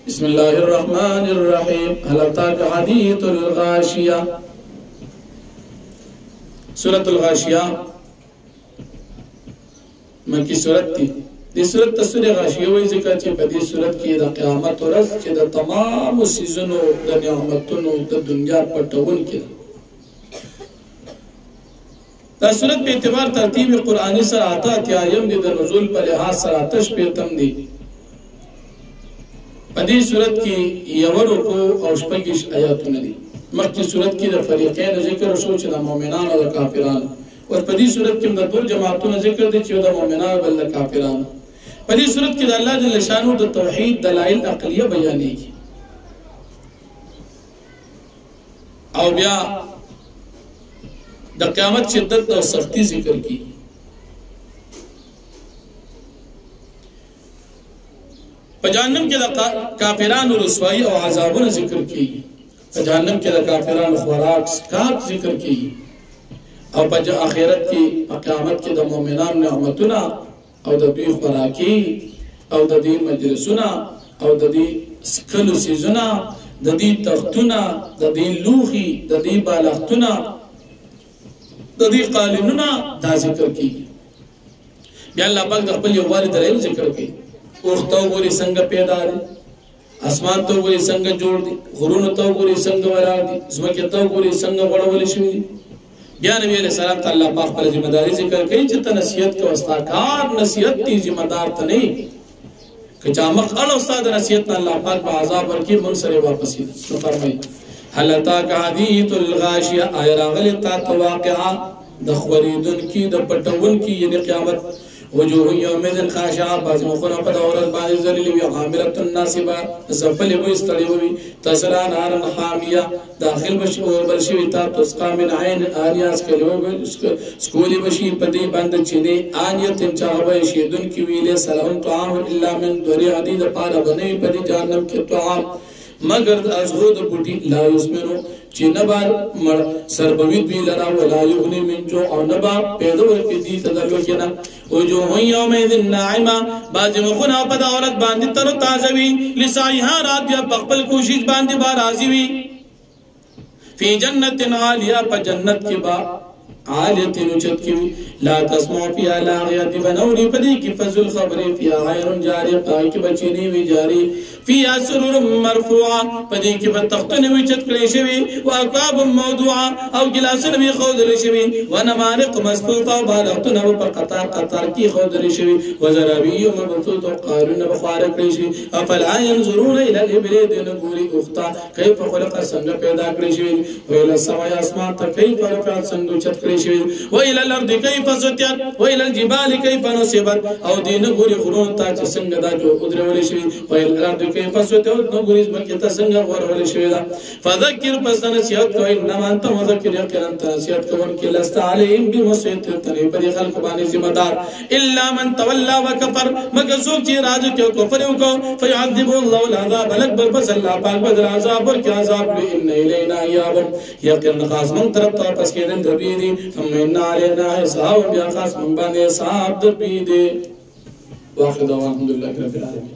بسم الله الرحمن الرحيم هل أتاك حديث الغاشية سورة الغاشية مکی سورت تی دی سورت تا سور غاشیه وی ذکر چی پا دی سورت کی دا قیامت و رس چی دا تمام سیزنو دا نعمتونو دا دنیا پتون کی دا سورت پہ اعتبار ترتیب قرآنی سر آتا تیایم دی دا نزول پر لحاظ سر آتش پیتم دی پا دی سورت کی یورو کو اوشپگیش آیاتون دی مکی سورت کی دا فریقین ذکر شو چی دا مومنان و دا کافران اور پدی صورت کی دو جماعتوں نے ذکر دی چودہ مومنان بل کافران پدی صورت کی اللہ جل شانہ د توحید دلائل عقلیہ بیانی کی او بیا د قیامت شدت اور سختی ذکر کی جہنم کے کافران اور رسوائی اور عذابوں ذکر کی جہنم کے کافران خوراک سکات ذکر کی او پا آخرت کی قیامت کی دا مومنان نعمتنا او دا دوی خوراکی او دا دی مجلسنا او دا دی سکلو سیزنا دا دی تختنا دا دی لوخی دا دی بالختنا دا دی قالننا دا ذکر کی بیا اللہ پاک دا خپل یوواری دلائل ذکر کی اوختاو گوری سنگ پیدا دی اسمان تو گوری سنگ جوڑ دی غرون تو گوری سنگ ورار دی زمکتاو گوری سنگ وڑا ولی شوی دی بیا نبی علیہ السلام تا اللہ پاک پر ذمہ داری ذکر کئی چتا نصیحت کا وستاکار نصیحت تی ذمہ دار تا نہیں کہ جامق استاد نصیحت نا اللہ پاک با عذاب ورکی منصر واپسی تو فرمائی حل اتاک حدیث الغاشیہ آیا راغل تا تواقعا دخوریدن کی دپٹون کی یعنی قیامت وجوہ یومئذ خاشعہ بعض مخونا پدا عورت بعض ذلیل وی حاملت الناصبہ زبل وی استڑی وی تسلا نارن حامیہ داخل بشی اور برشوی تا تسقا من عین آنیا سکولی بشی پدی بند چینے آنیت انچاہوہ شیدن کی ویلے سلام طعام اللہ من دوری عدید پارا بنی پدی جہنم کے طعام مگر ازغود بوٹی لا یسمنو چی نبار سربوید بھی لرا ولا یغنی من جو او نبار پیدور کی دی تدلو کنا وجوہ یومئذ ناعمہ باز مخونا پدا عورت باندی تر تازوی لسائیہاں رات یا پقبل کوشش باندی بارازیوی فی جنت عالیہ پا جنت کے با عالیت نچت کی لا تسمع فیہا لاغیت بنوری پدی کی فضل خبری فیہا غیر جاری پائی کی بچینی وی جاری فیہا سرور مرفوعا پدی کی بتختن وی چتکلی شوی واقاب موضوعا او گلاسن وی خودر شوی ونمارق مصفوفا بالختن و پر قطار کی خودر شوی وزرابی مبثوط و قارن بخوارک شوی افلا ینظرون الى الابرید نگوری اختا کیف خلق سنگ پیدا کری شوی ویل السماء اسمان تا کیف رفعت سنگ چتکلی وإلى الأرض كيف سطحت وإلى الجبال كيف نصبت او دین گوری خرون تا چه سنگ دا جو ادر ولی شوی وإلى الأرض كيف سطحت نگوری مکتا سنگ غور ولی شوی دا فذکر پس نصیحت کو انما انت مذکر یقین انت نصیحت کو انکی لست علیہم بمسیطر تنی پری خلق بانی ذمہ دار الا من تولا وکفر مگر سوک چی راجو کیو کفریو کو فیعذب اللہ العذاب الاکبر پس اللہ پاک بدر عذاب اور کیا عذاب لی ان الینا ایابم یقین خاص من طرف تا پس کے دن ربیدی ثم ان علینا حساب بیا خاص من بانے حساب در بیدے واخر دعوان الحمدللہ رب العالمین